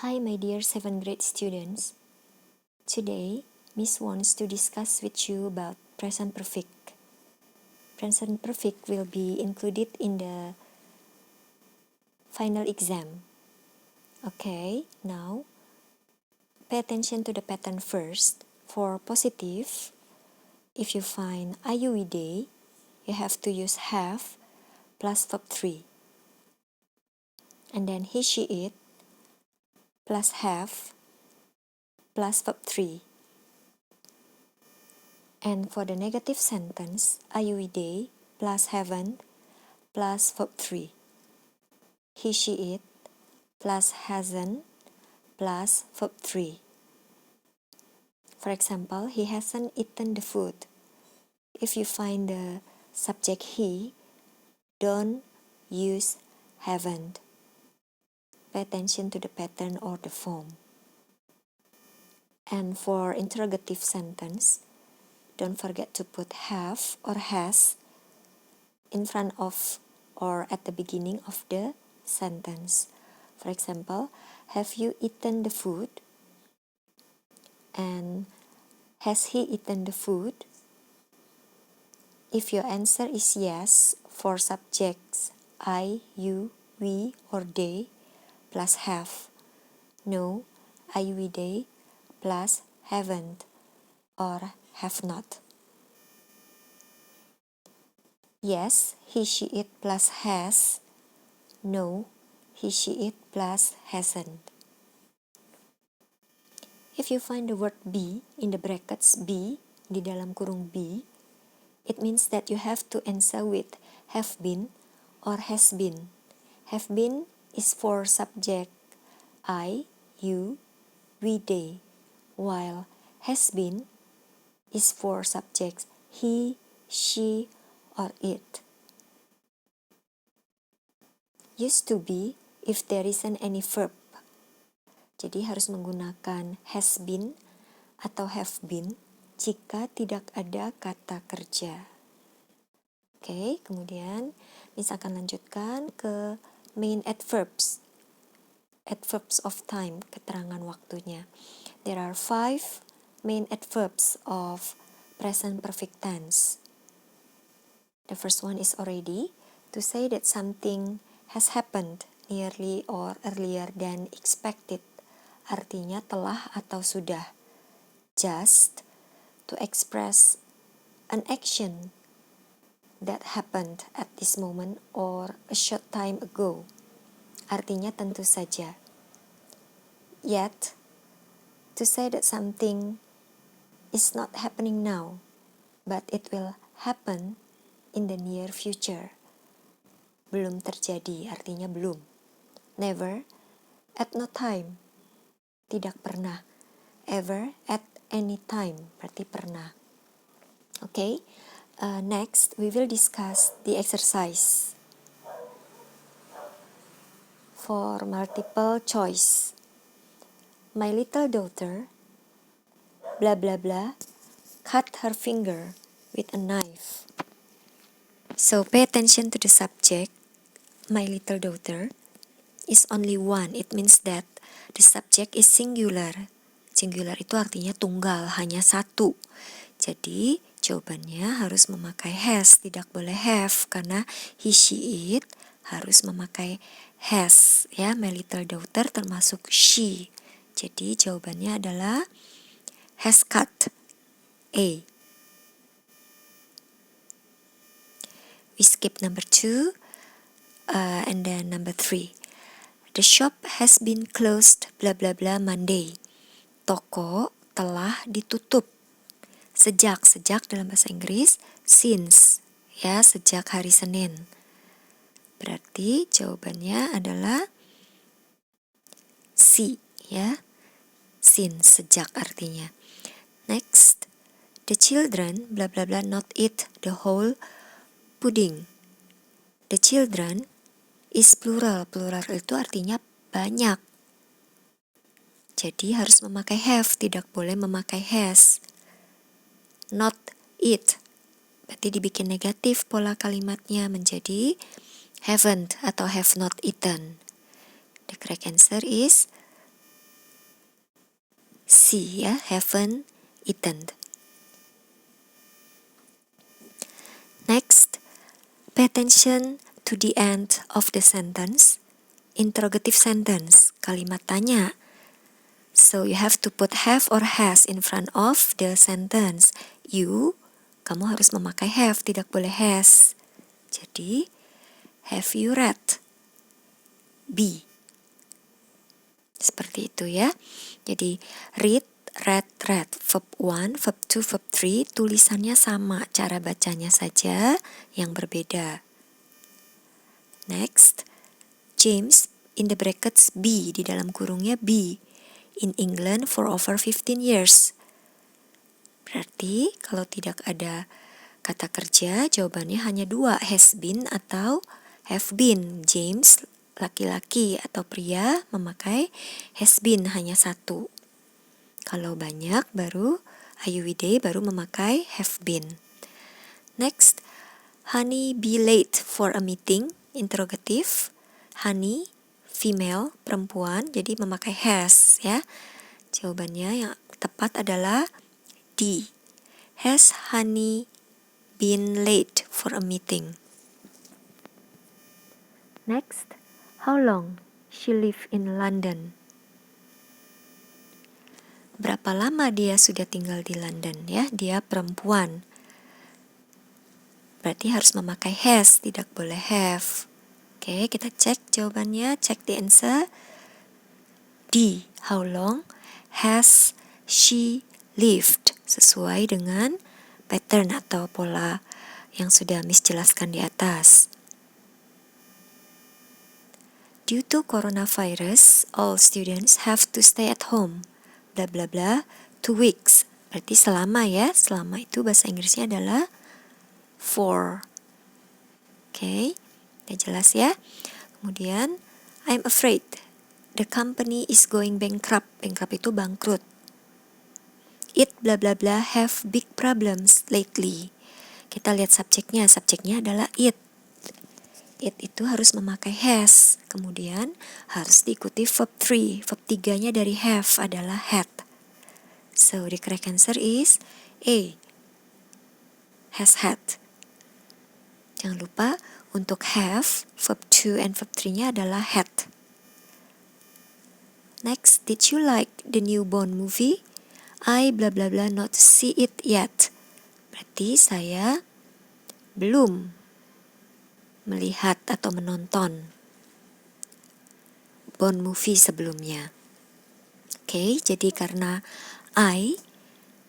Hi my dear 7th grade students. Today, Miss wants to discuss with you about present perfect. Present perfect will be included in the final exam. Okay, now pay attention to the pattern first. For positive, if you find IUED, you have to use have plus verb 3. And then he, she, it plus have plus verb 3. And for the negative sentence, IUED plus haven't plus verb 3. He, she, it plus hasn't plus verb 3. For example, he hasn't eaten the food. If you find the subject he, don't use haven't. Pay attention to the pattern or the form. And for interrogative sentence, don't forget to put have or has in front of or at the beginning of the sentence. For example, have you eaten the food? And has he eaten the food? If your answer is yes, for subjects I, you, we, or they, plus have. No, I, we, they, plus haven't or have not. Yes, he, she, it, plus has. No, he, she, it, plus hasn't. If you find the word be in the brackets be, di dalam kurung be, it means that you have to answer with have been or has been. Have been is for subject I, you, we, they, while has been is for subjects he, she, or it. Used to be if there isn't any verb. Jadi harus menggunakan has been atau have been jika tidak ada kata kerja. Oke, kemudian Miss akan lanjutkan ke main adverbs. Adverbs of time, keterangan waktunya. There are 5 main adverbs of present perfect tense. The first one is already, to say that something has happened nearly or earlier than expected. Artinya telah atau sudah. Just, to express an action that happened at this moment or a short time ago. Artinya tentu saja. Yet, to say that something is not happening now, but it will happen in the near future. Belum terjadi, artinya belum. Never, at no time, tidak pernah. Ever, at any time, berarti pernah. Okay, next we will discuss the exercise for multiple choice. My little daughter, blah blah blah, cut her finger with a knife. So pay attention to the subject. My little daughter is only one. It means that the subject is singular. Singular itu artinya tunggal, hanya satu. Jadi jawabannya harus memakai has, tidak boleh have, karena he, she, it harus memakai has. Ya, my little daughter termasuk she. Jadi jawabannya adalah has cut. A. We skip number 2. And then number 3. The shop has been closed blah blah blah Monday. Toko telah ditutup. Sejak dalam bahasa Inggris since, ya, sejak hari Senin. Berarti jawabannya adalah C, ya. Since, sejak artinya. Next, the children blah blah blah not eat the whole pudding. The children is plural. Plural itu artinya banyak. Jadi harus memakai have, tidak boleh memakai has. Not eat. Berarti dibikin negatif pola kalimatnya menjadi haven't atau have not eaten. The correct answer is masih ya, haven't eaten. Next, pay attention to the end of the sentence. Interrogative sentence, kalimat tanya. So you have to put have or has in front of the sentence. You, kamu harus memakai have, tidak boleh has. Jadi, have you read? B. Seperti itu ya. Jadi, read, read, read. Verb 1, verb 2, verb 3, tulisannya sama. Cara bacanya saja yang berbeda. Next, James in the brackets B, di dalam kurungnya B, in England for over 15 years. Berarti kalau tidak ada kata kerja, jawabannya hanya 2, has been atau have been. James, laki-laki atau pria, memakai has been, hanya 1. Kalau banyak, baru Ayuwide baru memakai have been. Next, Honey be late for a meeting, interrogative. Honey, female, perempuan, jadi memakai has ya. Jawabannya yang tepat adalah D. Has Honey been late for a meeting? Next, how long she live in London? Berapa lama dia sudah tinggal di London ya? Dia perempuan. Berarti harus memakai has, tidak boleh have. Oke, kita cek jawabannya, check the answer. D. How long has she lived? Sesuai dengan pattern atau pola yang sudah Miss jelaskan di atas. Due to coronavirus, all students have to stay at home. Bla bla bla, 2 weeks. Berarti selama ya, selama itu bahasa Inggrisnya adalah for. Oke, udah jelas ya. Kemudian, I'm afraid the company is going bankrupt. Bankrupt itu bangkrut. It bla bla bla have big problems lately. Kita lihat subjeknya. Subjeknya adalah it. It itu harus memakai has. Kemudian harus diikuti verb 3. Verb 3-nya dari have adalah had. So the correct answer is A. Has had. Jangan lupa untuk have, verb 2 and verb 3-nya adalah had. Next, did you like the new Bond movie? I bla bla bla not see it yet. Berarti saya belum melihat atau menonton Bond movie sebelumnya. Oke, jadi karena I,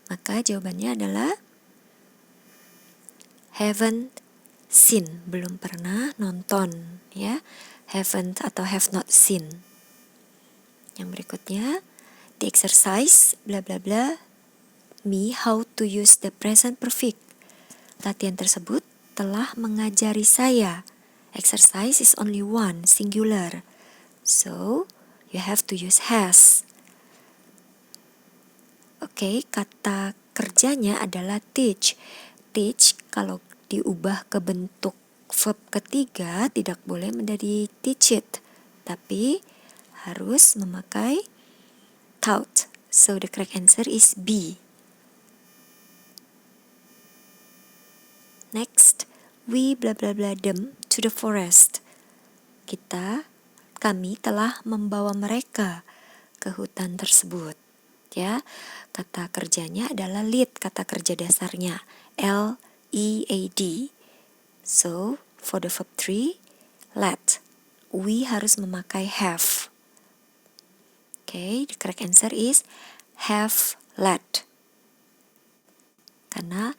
maka jawabannya adalah haven't seen, belum pernah nonton ya. Haven't atau have not seen. Yang berikutnya, the exercise bla bla bla me how to use the present perfect. Latihan tersebut telah mengajari saya. Exercise is only one, singular. So, you have to use has. Oke, kata kerjanya adalah teach. Teach kalau diubah ke bentuk verb ketiga tidak boleh menjadi teach it, tapi harus memakai taught. So the correct answer is B. Next, we bla bla bla them to the forest. Kami telah membawa mereka ke hutan tersebut. Ya, kata kerjanya adalah lead, kata kerja dasarnya L-E-A-D. So, for the verb 3, led. We harus memakai have. Okay, the correct answer is have led. Karena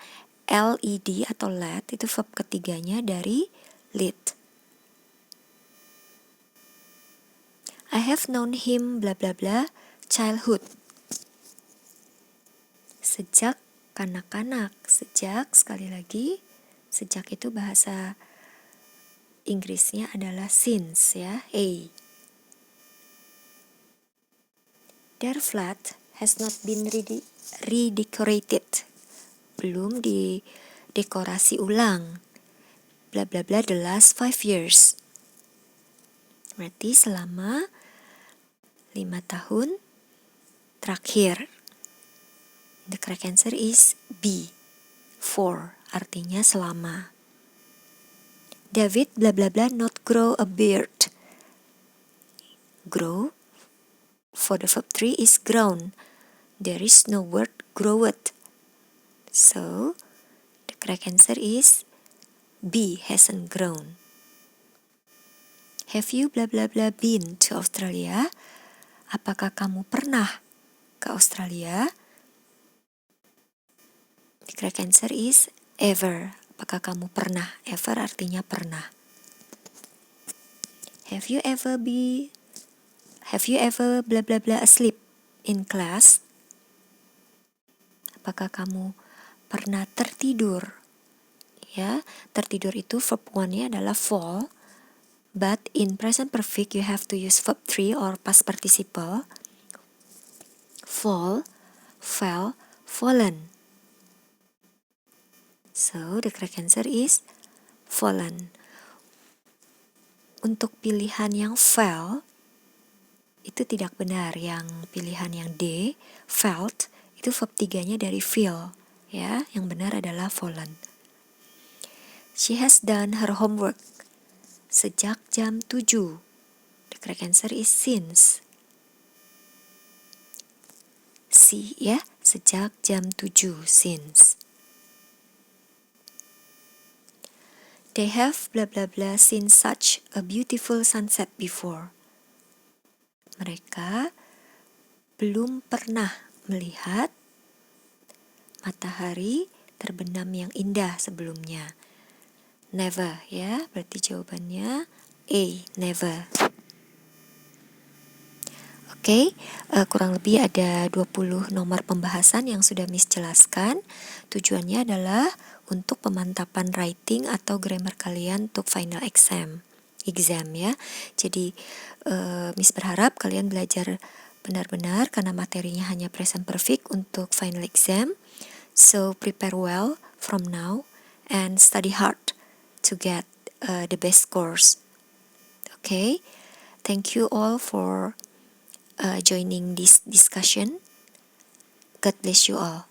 led atau led itu verb ketiganya dari lead. I have known him bla bla bla childhood. Sejak kanak-kanak, sejak, sekali lagi, sejak itu bahasa Inggrisnya adalah since ya, A. Their flat has not been redecorated. Belum didekorasi ulang. Bla bla bla the last 5 years. Berarti selama 5 tahun terakhir. The correct answer is B, for, artinya selama. David blah blah blah not grow a beard. Grow, for the verb 3 is grown. There is no word groweth. So, the correct answer is B, hasn't grown. Have you blah blah blah been to Australia? Apakah kamu pernah ke Australia? The correct answer is ever. Apakah kamu pernah? Ever artinya pernah. Have you ever blah blah blah asleep in class? Apakah kamu pernah tertidur? Ya, tertidur itu verb 1-nya adalah fall. But in present perfect you have to use verb 3 or past participle. Fall, fell, fallen. So the correct answer is fallen. Untuk pilihan yang fell itu tidak benar. Yang pilihan yang D, felt, itu verb 3-nya dari feel. Ya, yang benar adalah fallen. She has done her homework sejak jam 7. The correct answer is since. C, ya, sejak jam 7, since. They have blah blah blah seen such a beautiful sunset before. Mereka belum pernah melihat matahari terbenam yang indah sebelumnya. Never, ya, berarti jawabannya A, never. Oke, kurang lebih ada 20 nomor pembahasan yang sudah Miss jelaskan. Tujuannya adalah untuk pemantapan writing atau grammar kalian untuk final exam ya. Jadi Miss berharap kalian belajar benar-benar karena materinya hanya present perfect untuk final exam. So prepare well from now and study hard to get the best scores. Okay, thank you all for joining this discussion. God bless you all.